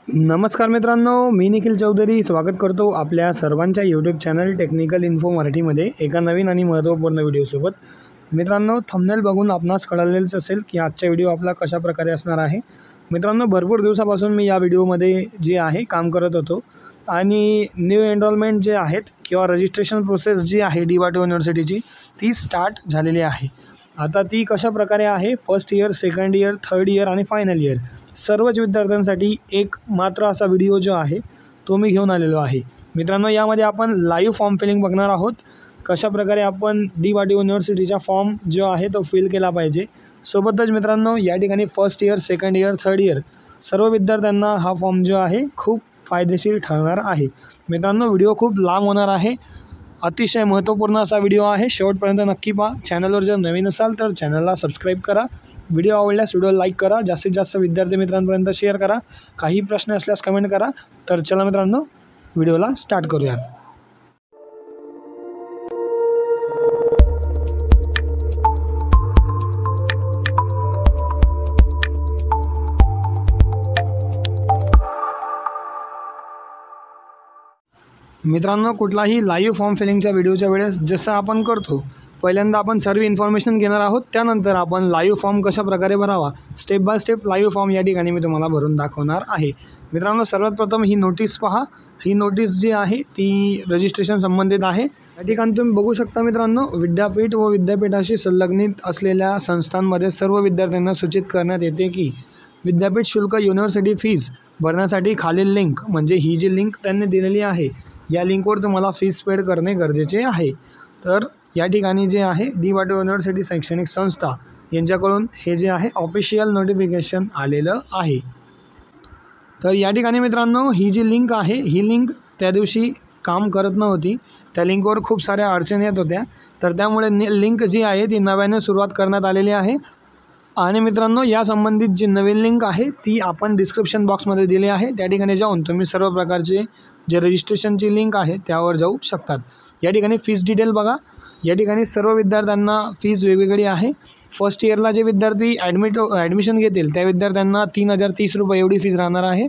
नमस्कार मित्रांनो, मी निखिल चौधरी स्वागत करतो आपल्या सर्वांच्या यूट्यूब चॅनल टेक्निकल इन्फो मराठीमध्ये एका नवीन आणि महत्त्वपूर्ण व्हिडिओसोबत। मित्रांनो, थंबनेल बघून आपणास कळलेच असेल की आजचा व्हिडिओ आपला कशा प्रकारे असणार आहे। मित्रांनो, भरपूर दिवसापासून मी या व्हिडिओमध्ये जे आहे काम करत होतो आणि न्यू एनरोलमेंट जे आहेत किंवा रजिस्ट्रेशन प्रोसेस जी आहे DYTO युनिव्हर्सिटीची ती स्टार्ट झालेली आहे। आता ती कशा प्रकारे आहे, first year, second year, third year आणि फायनल इयर सर्वच विद्यार्थ्यांसाठी एक मात्र असा व्हिडिओ जो आहे तो मी घेऊन आलेलो आहे। मित्रांनो, यामध्ये आपण लाईव्ह फॉर्म फिलिंग बघणार आहोत। कशा प्रकारे आपण DYTO युनिव्हर्सिटीचा फॉर्म जो आहे तो फिल केला पाहिजे। सोबतच मित्रांनो, या ठिकाणी first year, second year, third year सर्व विद्यार्थ्यांना हा फॉर्म जो आहे खूप फायदेशीर ठरणार आहे। मित्रांनो, व्हिडिओ खूप लांब होणार आहे, अतिशय महत्त्वपूर्ण असा व्हिडिओ आहे, शेवटपर्यंत नक्की पहा। चॅनलवर जर नवीन असाल तर चॅनलला सबस्क्राइब करा, व्हिडिओ आवडल्यास व्हिडिओ लाईक करा, जास्तीत जास्त विद्यार्थी मित्रांपर्यंत शेअर करा। काही प्रश्न असल्यास कमेंट करा। तर चला मित्रांनो, व्हिडिओला स्टार्ट करूया। मित्रांनो, कुठलाही लाईव्ह फॉर्म फिलिंगच्या व्हिडिओच्या वेळेस जसं आपण करतो, पहिल्यांदा आपण सर्व इन्फॉर्मेशन घेणार आहोत, त्यानंतर आपण लाईव्ह फॉर्म कशा प्रकारे भरावा step by step live form या ठिकाणी मी तुम्हाला भरून दाखवणार आहे। मित्रांनो, सर्वात प्रथम ही नोटीस पहा। ही नोटीस जी आहे ती रजिस्ट्रेशन संबंधित आहे। या ठिकाणी तुम्ही बघू शकता मित्रांनो, विद्यापीठ व विद्यापीठाशी संलग्नित असलेल्या संस्थांमध्ये सर्व विद्यार्थ्यांना सूचित करण्यात येते की विद्यापीठ शुल्क युनिव्हर्सिटी फीज भरण्यासाठी खालील लिंक, म्हणजे ही जी लिंक त्यांनी दिलेली आहे या लिंकवर तुम्हाला फीस पेड करणे गरजेचे आहे। तर या ठिकाणी जे आहे DYTO युनिव्हर्सिटी शैक्षणिक संस्था यांच्याकडून हे जे आहे ऑफिशियल नोटिफिकेशन आलेलं आहे। तर या ठिकाणी मित्रांनो, ही जी लिंक आहे ही लिंक त्या दिवशी काम करत नव्हती, त्या लिंकवर खूप साऱ्या अडचणी येत होत्या। तर त्यामुळे लिंक जी आहे ती नव्याने सुरुवात करण्यात आलेली आहे। आणि मित्रांनो, या संबंधित जी नवीन लिंक आहे ती आपण डिस्क्रिप्शन बॉक्समध्ये दिली आहे, त्या ठिकाणी जाऊन तुम्ही सर्व प्रकारचे जे रजिस्ट्रेशनची लिंक आहे त्यावर जाऊ शकतात। या ठिकाणी फीस डिटेल बघा। या ठिकाणी सर्व विद्यार्थ्यांना फीज वेगवेगळी आहे। फर्स्ट इयरला जे विद्यार्थी ॲडमिशन घेतील त्या विद्यार्थ्यांना 3030 रुपये एवढी फीज राहणार आहे।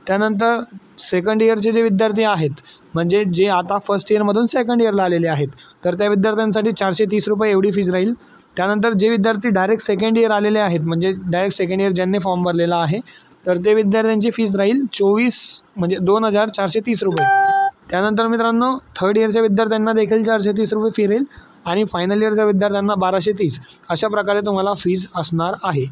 त्यानंतर सेकंड इयरचे जे विद्यार्थी आहेत, म्हणजे जे आता फर्स्ट इयरमधून सेकंड इयरला आलेले आहेत, तर त्या विद्यार्थ्यांसाठी 430 रुपये एवढी फीज राहील। त्यानंतर जे विद्यार्थी डायरेक्ट सेकंड इयर आलेले आहेत, म्हणजे डायरेक्ट सेकंड इयर ज्यांनी फॉर्म भरलेला आहे, तर ते विद्यार्थ्यांची फीज राहील 24,430 रुपये। त्यानंतर मित्रांनो, थर्ड इयरच्या विद्यार्थ्यांना देखील 430 रुपये फी राहील आणि फायनल इयरच्या विद्यार्थ्यांना 1230 अशा प्रकारे तुम्हाला फीज असणार आहे।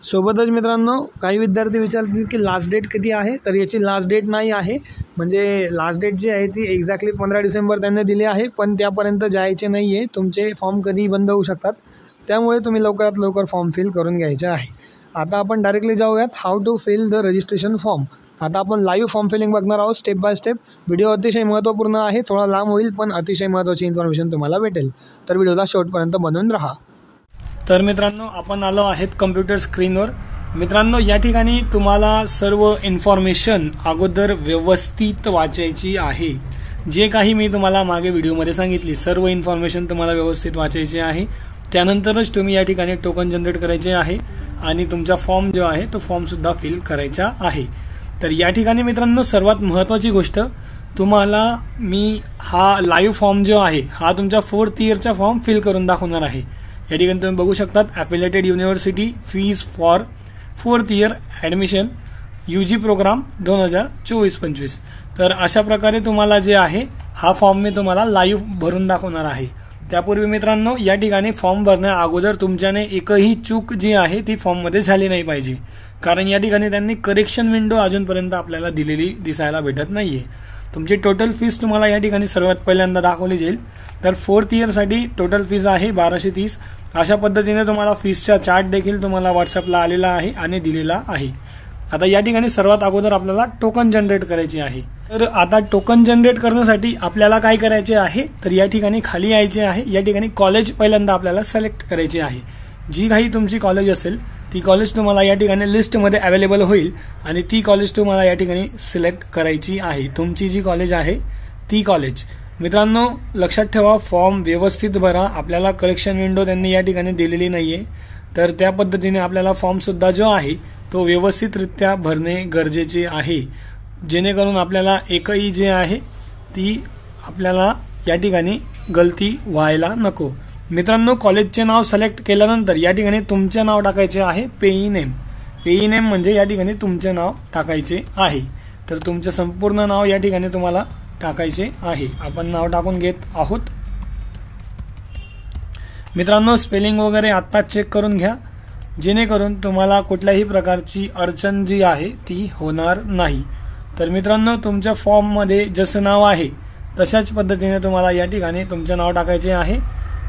सोबतच मित्रांनो, काही विद्यार्थी विचारतील की लास्ट डेट किती आहे, तर याची लास्ट डेट नाही आहे, म्हणजे लास्ट डेट जी आहे ती एक्झॅक्टली 15 डिसेंबर त्यांनी दिली आहे, पण त्यापर्यंत जायचे नाही आहे। तुमचे फॉर्म कधीही बंद होऊ शकतात, त्यामुळे तुम्ही लवकरात लवकर फॉर्म फिल करून घ्यायचे आहे। आता आपण डायरेक्टली जाऊयात how to fill the registration form. आता आपण लाईव्ह फॉर्म फिलिंग बघणार आहोत स्टेप बाय स्टेप। व्हिडिओ अतिशय महत्त्वपूर्ण आहे, थोडा लांब होईल पण अतिशय महत्त्वाची इन्फॉर्मेशन तुम्हाला भेटेल, तर व्हिडिओला शेवटपर्यंत बनवून राहा। तर मित्रांनो, आपण आलो आहेत कम्प्युटर स्क्रीनवर। मित्रांनो, या ठिकाणी तुम्हाला सर्व इन्फॉर्मेशन अगोदर व्यवस्थित वाचायची आहे। जे काही मी तुम्हाला मागे व्हिडिओमध्ये सांगितली सर्व इन्फॉर्मेशन तुम्हाला व्यवस्थित वाचायची आहे। त्यानंतरच तुम्ही या ठिकाणी टोकन जनरेट करायचे आहे आणि तुमचा फॉर्म जो आहे तो फॉर्मसुद्धा फिल करायचा आहे। तर या ठिकाणी मित्रांनो, सर्वात महत्त्वाची गोष्ट तुम्हाला मी हा लाईव्ह फॉर्म जो आहे हा तुमच्या फोर्थ इयरचा फॉर्म फिल करून दाखवणार आहे। या ठिकाणी तुम्ही बघू शकतात, affiliated university fees for fourth year admission UG programme 2024-25। तर अशा प्रकारे तुम्हाला जे आहे हा फॉर्म मी तुम्हाला लाईव्ह भरून दाखवणार आहे। त्यापूर्वी मित्रांनो, या ठिकाणी फॉर्म भरण्या अगोदर तुमच्याने एकही चूक जी आहे ती फॉर्ममध्ये झाली नाही पाहिजे, कारण या ठिकाणी त्यांनी करेक्शन विंडो अजूनपर्यंत आपल्याला दिलेली दिसायला भेटत नाही आहे। तुमची टोटल फीस तुम्हाला या ठिकाणी सर्वात पहिल्यांदा दाखवली जाईल। तर फोर्थ इयरसाठी टोटल फीस आहे 1230। अशा पद्धतीने तुम्हाला फीसचा चार्ट देखील तुम्हाला व्हॉट्सअपला आलेला आहे आणि दिलेला आहे। आता या ठिकाणी सर्वात अगोदर आपल्याला टोकन जनरेट करायची आहे। तर आता टोकन जनरेट करण्यासाठी आपल्याला काय करायचे आहे, तर या ठिकाणी खाली यायचे आहे। या ठिकाणी कॉलेज पहिल्यांदा आपल्याला सिलेक्ट करायचे आहे। जी काही तुमची कॉलेज असेल ती कॉलेज तुम्हाला या ठिकाणी लिस्टमध्ये अवेलेबल होईल आणि ती कॉलेज तुम्हाला या ठिकाणी सिलेक्ट करायची आहे। तुमची जी कॉलेज आहे ती कॉलेज मित्रांनो लक्षात ठेवा, फॉर्म व्यवस्थित भरा। आपल्याला करेक्शन विंडो त्यांनी या ठिकाणी दिलेली नाहीये, तर त्या पद्धतीने आपल्याला फॉर्म सुद्धा जो आहे तो व्यवस्थितरित्या भरणे गरजेचे आहे, जेणेकरून आपल्याला एकही जे आहे ती आपल्याला या ठिकाणी गलती व्हायला नको। मित्रांनो, कॉलेजचे नाव सिलेक्ट केल्यानंतर या ठिकाणी तुमचे नाव टाकायचे आहे, पेई नेम म्हणजे या ठिकाणी तुमचे नाव टाकायचे आहे। तर तुमचे संपूर्ण नाव या ठिकाणी तुम्हाला टाकायचे आहे। आपण नाव टाकून घेत आहोत। मित्रांनो, स्पेलिंग वगैरे आत्ताच चेक करून घ्या, जेणेकरून तुम्हाला कुठल्याही प्रकारची अडचण जी आहे ती होणार नाही। तर मित्रांनो, तुमच्या फॉर्म मध्ये जसं नाव आहे तशाच पद्धतीने तुम्हाला या ठिकाणी तुमचे नाव टाकायचे आहे।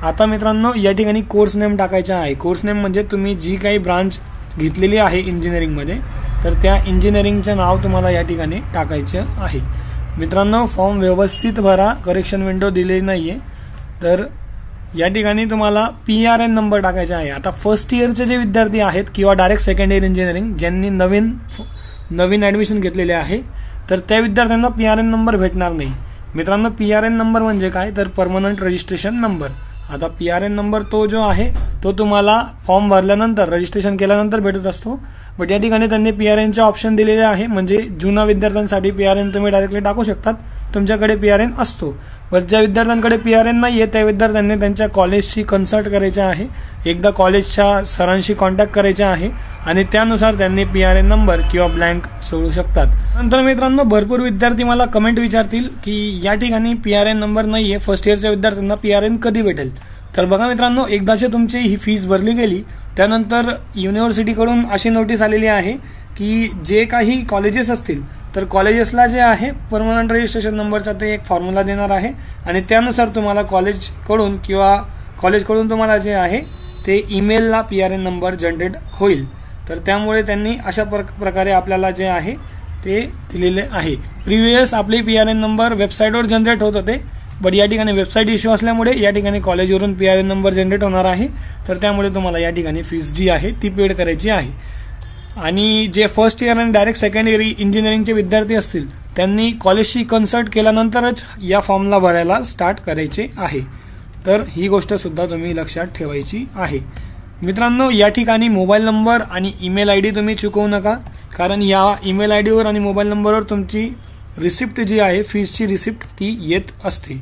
आता मित्रांनो, या ठिकाणी कोर्स नेम टाकायचा आहे। कोर्स नेम म्हणजे तुम्ही जी काही ब्रांच घेतलेली आहे इंजिनिअरिंग मध्ये, तर त्या इंजिनिअरिंगचे नाव तुम्हाला या ठिकाणी टाकायचे आहे। मित्रांनो, फॉर्म व्यवस्थित भरा, करेक्शन विंडो दिलेली नाहीये। तर या ठिकाणी तुम्हाला PRN नंबर टाकायचा आहे। आता फर्स्ट इयरचे जे विद्यार्थी आहेत किंवा डायरेक्ट सेकंड इयर इंजिनिअरिंग ज्यांनी नवीन ऍडमिशन घेतलेले आहे, तर त्या विद्यार्थ्यांना PRN नंबर भेटणार नाही। मित्रांनो, PRN नंबर म्हणजे काय, तर परमनंट रजिस्ट्रेशन नंबर। आता PRN नंबर तो जो आहे तो तुम्हाला फॉर्म भरल्यानंतर रजिस्ट्रेशन केल्यानंतर भेटत असतो, बट या ठिकाणी त्यांनी PRN चे ऑप्शन दिलेले आहे, म्हणजे जुना विद्यार्थ्यांसाठी PRN तुम्ही डायरेक्टली टाकू शकतात, तुमच्याकडे PRN असतो। बट ज्या विद्यार्थ्यांकडे PRN नाहीये त्या विद्यार्थ्यांनी त्यांच्या कॉलेजशी कन्सल्ट करायचे आहे, एकदा कॉलेजच्या सरांशी कॉन्टॅक्ट करायचे आहे आणि त्यानुसार त्यांनी PRN नंबर किंवा ब्लँक सोडू शकतात। नंतर मित्रांनो, भरपूर विद्यार्थी मला कमेंट विचारतील की या ठिकाणी PRN नंबर नाहीये, फर्स्ट इयरच्या विद्यार्थ्यांना PRN कधी भेटेल। तर बघा मित्रांनो, एकदाची तुमची ही फीस भरली गेली त्यानंतर युनिव्हर्सिटीकडून अशी नोटीस आलेली आहे की जे काही कॉलेजेस असतील तर कॉलेजेसला जे आहे परमनंट रजिस्ट्रेशन नंबरचा ते एक फॉर्म्युला देणार आहे आणि त्यानुसार तुम्हाला कॉलेजकडून तुम्हाला जे आहे ते ईमेलला PRN नंबर जनरेट होईल। तर त्यामुळे त्यांनी अशा प्रकारे आपल्याला जे आहे ते दिलेले आहे। प्रिव्हियस आपले PRN नंबर वेबसाईटवर जनरेट होत होते, बट या ठिकाणी वेबसाईट इश्यू असल्यामुळे या ठिकाणी कॉलेजवरून PRN नंबर जनरेट होणार आहे। तर त्यामुळे तुम्हाला या ठिकाणी फीस जी आहे ती पेड करायची आहे। आणि जे फर्स्ट इयर आणि डायरेक्ट सेकंड इयर इंजिनिअरिंगचे विद्यार्थी असतील त्यांनी कॉलेजशी कन्सल्ट केल्यानंतरच या फॉर्मला भरायला स्टार्ट करायचे आहे। तर ही गोष्ट सुद्धा तुम्ही लक्षात ठेवायची आहे। मित्रांनो, या ठिकाणी मोबाईल नंबर आणि ईमेल ID तुम्ही चुकवू नका, कारण या ईमेल ID वर आणि मोबाईल नंबरवर तुमची रिसिप्ट जी आहे फीसची रिसिप्ट ती येत असते।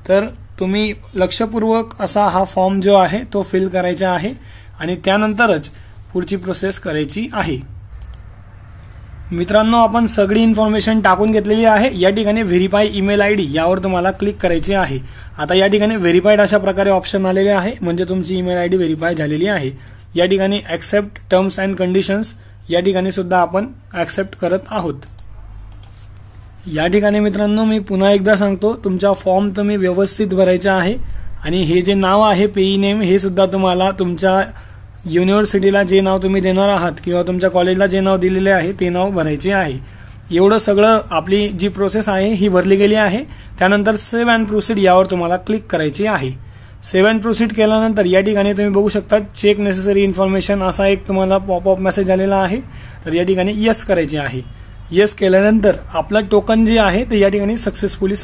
तर तुम्ही लक्षपूर्वक असा हा फॉर्म जो आहे तो फिल करायचा आहे आणि त्यानंतरच पुढची प्रोसेस करायची आहे। मित्रांनो, आपण सगळी इन्फॉर्मेशन टाकून घेतलेली आहे। या ठिकाणी व्हेरीफाय ईमेल ID यावर तुम्हाला क्लिक करायचे आहे। आता या ठिकाणी व्हेरीफाईड अशा प्रकारे ऑप्शन आलेले आहे, म्हणजे तुमची ईमेल ID व्हेरीफाय झालेली आहे। या ठिकाणी ऍक्सेप्ट टर्म्स अँड कंडिशन्स या ठिकाणी सुद्धा आपण ऍक्सेप्ट करत आहोत। या ठिकाणी मित्रांनो, मी पुन्हा एकदा सांगतो, तुमचा फॉर्म तुम्ही व्यवस्थित भरायचा आहे आणि हे जे नाव आहे पेई नेम हे सुद्धा तुम्हाला तुमच्या युनिव्हर्सिटीला जे नाव तुम्ही देणार आहात किंवा तुमच्या कॉलेजला जे नाव दिलेले आहे ते नाव भरायचे आहे। एवढं सगळं आपली जी प्रोसेस आहे ही भरली गेली आहे। त्यानंतर सेव्ह अँड प्रोसीड यावर तुम्हाला क्लिक करायची आहे। सेव्ह अँड प्रोसीड केल्यानंतर या ठिकाणी तुम्ही बघू शकता चेक नेसेसरी इन्फॉर्मेशन असा एक तुम्हाला पॉपअप मेसेज आलेला आहे। तर या ठिकाणी येस करायचे आहे। येस केल्यानंतर आपलं टोकन जे आहे ते या ठिकाणी सक्सेसफुली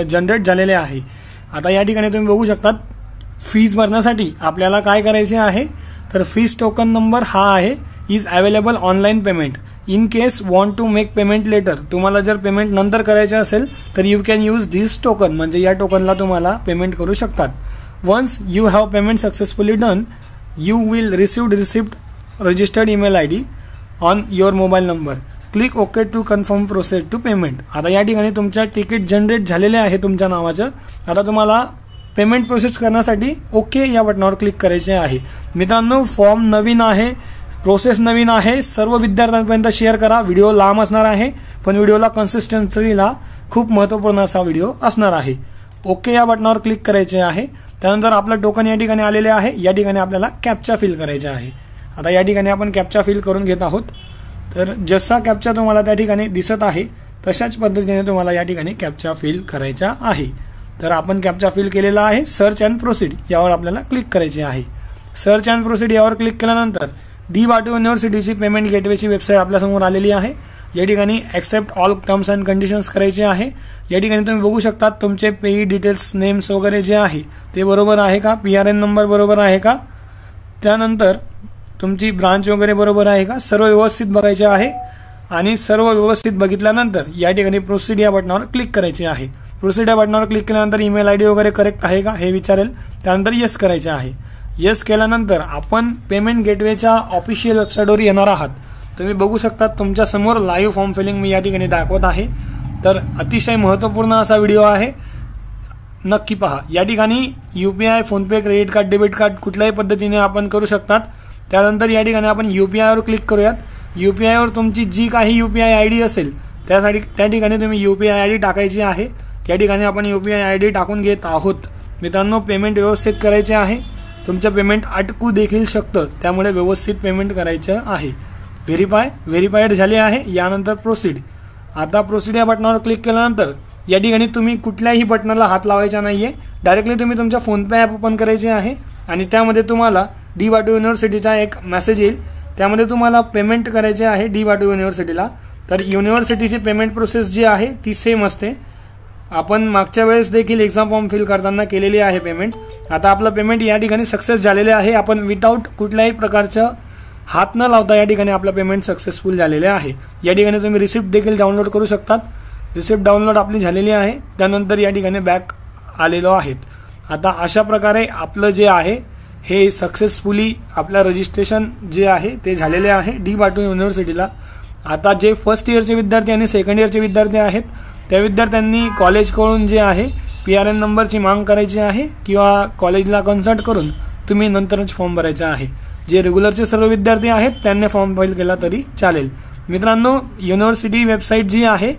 जनरेट झालेले आहे। आता या ठिकाणी तुम्ही बघू शकता फीस भरण्यासाठी आपल्याला काय करायचे आहे, तर फीस टोकन नंबर हा आहे is available online payment in case want to make payment later. तुम्हाला जर पेमेंट नंतर करायचे असेल तर you can use this token, म्हणजे या टोकनला तुम्हाला पेमेंट करू शकतात। Once you have payment successfully done you will receipt registered email ID on your mobile number. Click okay to confirm process to payment. आता या ठिकाणी तुमच्या तिकीट जनरेट झालेले आहे तुमच्या नावाचं। आता तुम्हाला पेमेंट प्रोसेस करण्यासाठी ओके या बटनावर क्लिक करायचे आहे। मित्रांनो, फॉर्म नवीन आहे, प्रोसेस नवीन आहे, सर्व विद्यार्थ्यांपर्यंत शेअर करा। व्हिडिओ लांब असणार आहे, पण व्हिडिओला कन्सिस्टन्सीला खूप महत्त्वपूर्ण असा व्हिडिओ असणार आहे। ओके या बटनावर क्लिक करायचे आहे। त्यानंतर आपलं टोकन या ठिकाणी आलेले आहे। या ठिकाणी आपल्याला कॅप्चा फिल करायचा आहे। आता या ठिकाणी आपण कॅप्चा फिल करून घेत आहोत। तर जसा कॅप्चा तुम्हाला त्या ठिकाणी दिसत आहे तशाच पद्धतीने तुम्हाला या ठिकाणी कॅप्चा फिल करायचा आहे। तर आपण कॅप्चा फिल केलेला आहे। सर्च अँड प्रोसीड यावर आपल्याला क्लिक करायचे आहे। सर्च अँड प्रोसीड यावर क्लिक केल्यानंतर डी बाटू युनिव्हर्सिटीची पेमेंट गेटवेची वेबसाईट आपल्यासमोर आलेली आहे। या ठिकाणी accept all terms and conditions करायचे आहे। या ठिकाणी तुम्ही बघू शकता तुमचे पेई डिटेल्स नेम्स वगैरे जे आहे ते बरोबर आहे का, PRN नंबर बरोबर आहे का। त्यानंतर तुमची ब्रांच वगैरे बरोबर आहे का, सर्व व्यवस्थित बघायचे आहे. आणि सर्व व्यवस्थित बघितल्यानंतर या ठिकाणी प्रोसीड या बटनावर क्लिक करायचे आहे. प्रोसीड या बटनावर क्लिक केल्यानंतर ईमेल आयडी वगैरे करेक्ट आहे का हे विचारेल. त्यानंतर येस करायचे आहे. येस केल्यानंतर आपण पेमेंट गेटवेच्या ऑफिशियल वेबसाईटवर येणार आहात. तुम्ही बघू शकता तुमच्या समोर लाईव्ह फॉर्म फिलिंग मी या ठिकाणी दाखवत आहे. तर अतिशय महत्त्वपूर्ण असा व्हिडिओ आहे, नक्की पहा. या ठिकाणी UPI, PhonePe, credit card, debit card कुठल्याही पद्धतीने आपण करू शकतात. त्यानंतर या ठिकाणी आपण UPI वर क्लिक करूयात. UPI वर तुमची जी काही UPI ID असेल त्यासाठी त्या ठिकाणी तुम्ही UPI ID टाकायची आहे. या ठिकाणी आपण UPI ID टाकून घेत आहोत. मित्रांनो, पेमेंट व्यवस्थित करायचे आहे. तुमचं पेमेंट अटकू देखील शकतं, त्यामुळे व्यवस्थित पेमेंट करायचं आहे. व्हेरीफाईड झाले आहे. यानंतर प्रोसीड. आता प्रोसीड या बटनावर क्लिक केल्यानंतर या ठिकाणी तुम्ही कुठल्याही बटनाला हात लावायचा नाहीये. डायरेक्टली तुम्ही तुमच्या फोनपे ॲप ओपन करायचे आहे आणि त्यामध्ये तुम्हाला DY2 युनिव्हर्सिटीचा एक मेसेज येईल. त्यामध्ये तुम्हाला पेमेंट करायचे आहे DY2 युनिव्हर्सिटीला. तर युनिव्हर्सिटीची पेमेंट प्रोसेस जी आहे ती सेम असते. आपण मागच्या वेळेस देखील एक्झाम फॉर्म फिल करताना केलेली आहे पेमेंट. आता आपलं पेमेंट या ठिकाणी सक्सेस झालेले आहे. आपण विदाऊट कुठल्याही प्रकारचं हात न लावता या ठिकाणी आपलं पेमेंट सक्सेसफुल झालेले आहे. या ठिकाणी तुम्ही रिसिप्ट देखील डाउनलोड करू शकतात. रिसिप्ट डाउनलोड आपली झालेली आहे. त्यानंतर या ठिकाणी बॅक आलेलो आहेत. आता अशा प्रकारे आपलं जे आहे हे सक्सेसफुली आपलं रजिस्ट्रेशन जे आहे ते झालेले आहे DY2 युनिव्हर्सिटीला. आता जे फर्स्ट इयरचे विद्यार्थी आणि सेकंड इयरचे विद्यार्थी आहेत त्या विद्यार्थ्यांनी कॉलेजकडून जे आहे PRN नंबरची मागणी करायची आहे किंवा कॉलेजला कन्सल्ट करून तुम्ही नंतरच फॉर्म भरायचा आहे. जे रेग्युलरचे सर्व विद्यार्थी आहेत त्यांनी फॉर्म फाईल केला तरी चालेल. मित्रांनो, युनिव्हर्सिटी वेबसाईट जी आहे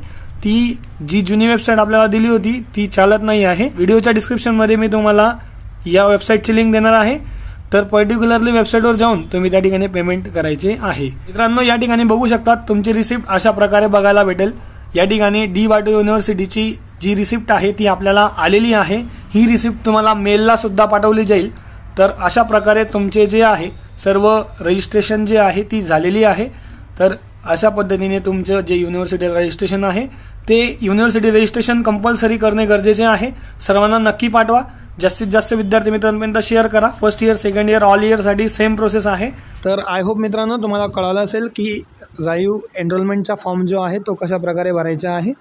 ती जी जुनी वेबसाईट आपल्याला दिली होती ती चालत नाही आहे. व्हिडिओच्या डिस्क्रिप्शनमध्ये मी तुम्हाला या वेबसाईटची लिंक देणार आहे. तर पर्टिक्युलरली वेबसाईटवर जाऊन तुम्ही त्या ठिकाणी पेमेंट करायचे आहे. मित्रांनो, या ठिकाणी बघू शकता तुमची रिसिप्ट अशा प्रकारे बघायला भेटेल. या ठिकाणी DY2 युनिव्हर्सिटीची जी रिसिप्ट आहे ती आपल्याला आलेली आहे. ही रिसिप्ट तुम्हाला मेलला सुद्धा पाठवली जाईल. तर अशा प्रकारे तुमचे जे आहे सर्व रजिस्ट्रेशन जे आहे ती झालेली आहे. तर अशा पद्धतीने तुमचं जे युनिव्हर्सिटी रजिस्ट्रेशन आहे ते युनिव्हर्सिटी रजिस्ट्रेशन कंपल्सरी करणे गरजेचे आहे. सर्वांना नक्की पाठवा. जास्तीत जास्त विद्यार्थी मित्रांपर्यंत शेअर करा. First year, second year, all इयरसाठी सेम प्रोसेस आहे. तर आय होप मित्रांनो तुम्हाला कळालं असेल की लाईव्ह एनरोलमेंटचा फॉर्म जो आहे तो कशा प्रकारे भरायचा आहे.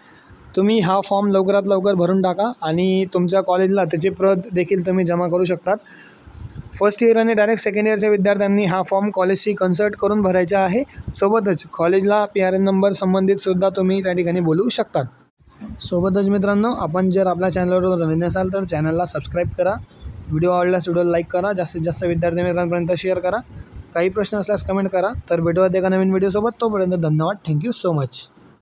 तुम्ही हा फॉर्म लवकरात लवकर भरून टाका आणि तुमच्या कॉलेजला त्याची प्रत देखील तुम्ही जमा करू शकतात. फर्स्ट इयर आणि डायरेक्ट सेकंड इयरच्या विद्यार्थ्यांनी हा फॉर्म कॉलेजशी कन्सल्ट करून भरायचा आहे. सोबतच कॉलेजला PRN नंबर संबंधित सुद्धा तुम्ही त्या ठिकाणी बोलू शकतात. सोबतच मित्रांनो, आपण जर आपल्या चॅनलवर नवीन असाल तर चॅनलला सबस्क्राईब करा. व्हिडिओ आवडल्यास व्हिडिओला लाईक करा. जास्तीत जास्त विद्यार्थी मित्रांपर्यंत शेअर करा. काही प्रश्न असल्यास कमेंट करा. तर भेटूयात एका नवीन व्हिडिओसोबत. तोपर्यंत धन्यवाद. Thank you so much.